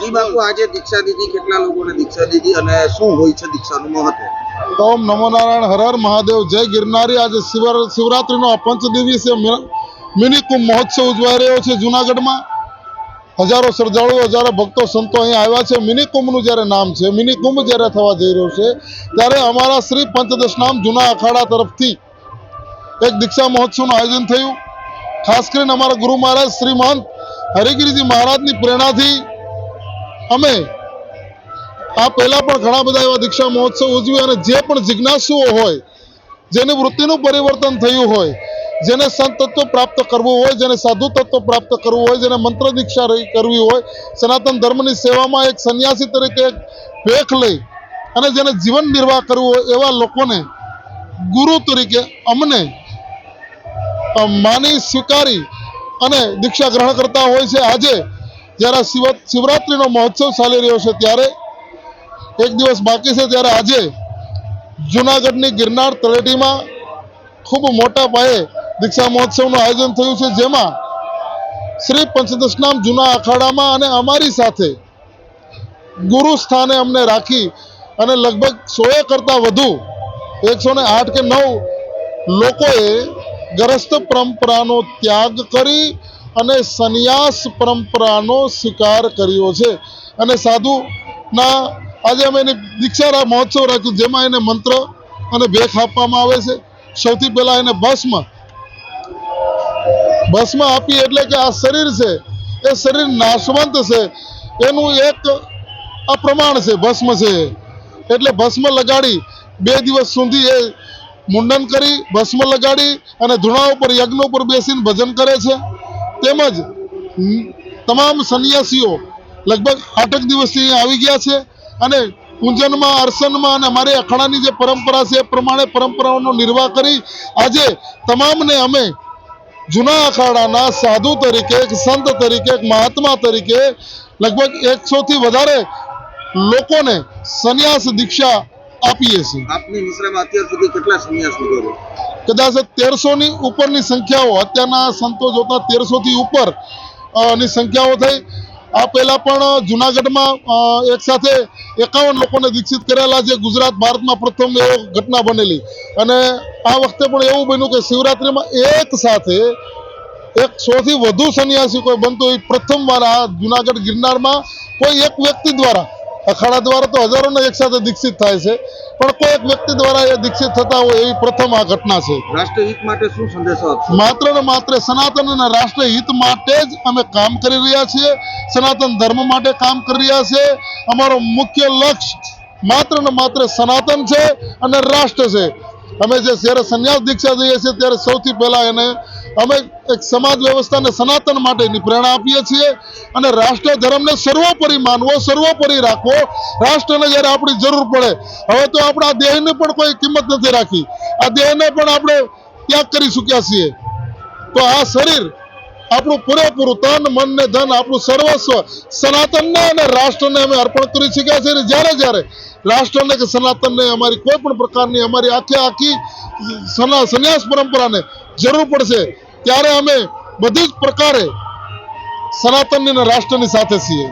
જી બાપુ, આજે દીક્ષા દીધી, કેટલા લોકોને દીક્ષા દીધી અને શું હોય છે દીક્ષાનું મહત્વ? ઓમ નમો નારાયણ, હર હર મહાદેવ, જય ગિરનારી। આજે શિવરાત્રીનો પંચદિવસીય મિની કુંભ મહોત્સવ ઉજવાઈ રહ્યો છે જુનાગઢમાં। હજારો શ્રદ્ધાળુઓ, હજારો ભક્તો, સંતો અહીં આવ્યા છે। મિની કુંભનું જ્યારે નામ છે, મિની કુંભ જ્યારે થવા જઈ રહ્યો છે, ત્યારે અમારા શ્રી પંચદશનામ જૂના અખાડા તરફથી એક દીક્ષા મહોત્સવનું આયોજન થયું। ખાસ કરીને અમારા ગુરુ મહારાજ શ્રી મહંત હરિગીરીજી મહારાજની પ્રેરણાથી અમે આ પહેલા પણ ઘણા બધા એવા દીક્ષા મહોત્સવ ઉજવ્યા અને જે પણ જિજ્ઞાસુઓ હોય, જેની વૃત્તિનું પરિવર્તન થયું હોય, જેને સંત તત્વ પ્રાપ્ત કરવું હોય, જેને સાધુ તત્વ પ્રાપ્ત કરવું હોય, જેને મંત્ર દીક્ષા કરવી હોય, સનાતન ધર્મની સેવામાં એક સંન્યાસી તરીકે એક ભેખ લઈ અને જેને જીવન નિર્વાહ કરવું હોય એવા લોકોને ગુરુ તરીકે અમને માની સ્વીકારી અને દીક્ષા ગ્રહણ કરતા હોય છે। આજે જ્યારે શિવરાત્રીનો મહોત્સવ ચાલી રહ્યો છે, ત્યારે એક દિવસ બાકી છે, ત્યારે આજે જૂનાગઢની ગિરનાર તળેટીમાં ખૂબ મોટા પાયે દીક્ષા મહોત્સવનું આયોજન થયું છે, જેમાં શ્રી પંચદશનામ જૂના અખાડામાં અને અમારી સાથે ગુરુ સ્થાને અમને રાખી અને લગભગ 100 કરતાં વધુ 108 કે 9 લોકોએ ગૃહસ્થ પરંપરાનો ત્યાગ કરી અને સંન્યાસ પરંપરાનો સ્વીકાર કર્યો છે અને સાધુના આજે અમે એની દીક્ષા મહોત્સવ રાખ્યું, જેમાં એને મંત્ર અને ભેખ આપવામાં આવે છે। સૌથી પહેલા એને ભસ્મ આપી, એટલે કે આ શરીર છે એ શરીર નાશવંત છે એનું એક આ પ્રમાણ છે, ભસ્મ છે એટલે ભસ્મ લગાડી 2 દિવસ સુધી એ મુંડન કરી ભસ્મ લગાડી અને ધૂણા ઉપર યજ્ઞ ઉપર બેસીને ભજન કરે છે। તેમજ તમામ સંન્યાસીઓ લગભગ 8 દિવસથી આવી ગયા છે અને પૂજનમાં, અર્ચનમાં અને અમારી અખાડાની જે પરંપરા છે એ પ્રમાણે પરંપરાઓનો નિર્વાહ કરી આજે તમામને અમે જૂના અખાડાના સાધુ તરીકે, એક સંત તરીકે, એક મહાત્મા તરીકે લગભગ 100થી વધારે લોકોને સંન્યાસ દીક્ષા આપીએ છીએ। આપની નિશ્રામાં અત્યાર સુધી કેટલા સંન્યાસ લીધો? કદાચ 1300ની ઉપરની સંખ્યાઓ, અત્યારના સંતો જોતા 1300થી ઉપર ની સંખ્યાઓ થઈ। આ પહેલા પણ જુનાગઢમાં એક સાથે 51 લોકોને દીક્ષિત કરેલા, જે ગુજરાત ભારતમાં પ્રથમ એવો ઘટના બનેલી। અને આ વખતે પણ એવું બન્યું કે શિવરાત્રીમાં એક સાથે 100થી વધુ સંન્યાસી કોઈ બનતો એ પ્રથમવાર આ જુનાગઢ ગિરનારમાં કોઈ એક વ્યક્તિ દ્વારા, અખાડા દ્વારા તો હજારોને એક સાથે દીક્ષિત થાય છે, પણ કોઈ એક વ્યક્તિ દ્વારા એ દીક્ષિત થતા હોય એવી પ્રથમ આ ઘટના છે। રાષ્ટ્રહિત માટે શું સંદેશો આપશો? માત્ર ને માત્ર સનાતન અને રાષ્ટ્રહિત માટે જ અમે કામ કરી રહ્યા છીએ, સનાતન ધર્મ માટે કામ કરી રહ્યા છે। અમારો મુખ્ય લક્ષ્ય માત્ર ને માત્ર સનાતન છે અને રાષ્ટ્ર છે। અમે જ્યારે સંન્યાસ દીક્ષા દઈએ છીએ ત્યારે સૌથી પહેલા એને અમે એક સમાજ વ્યવસ્થાને સનાતન માટેની પ્રેરણા આપીએ છીએ અને રાષ્ટ્ર ધર્મને સર્વોપરી માનવો, સર્વોપરી રાખવો। રાષ્ટ્રને જ્યારે આપણી જરૂર પડે, હવે તો આપણા દેહની પણ કોઈ કિંમત નથી રાખી, આ દેહને પણ આપણે ત્યાગ કરી ચૂક્યા છીએ। તો આ શરીર આપણું પૂરેપૂરું તન, મન ને ધન, આપણું સર્વસ્વ સનાતનને અને રાષ્ટ્રને અમે અર્પણ કરી ચૂક્યા છીએ। જ્યારે જ્યારે રાષ્ટ્રને કે સનાતનને અમારી કોઈ પણ પ્રકારની અમારી આખી સંન્યાસ પરંપરાને જરૂર પડશે, ત્યારે અમે બધી જ પ્રકારે સનાતનની અને રાષ્ટ્રની સાથે છીએ।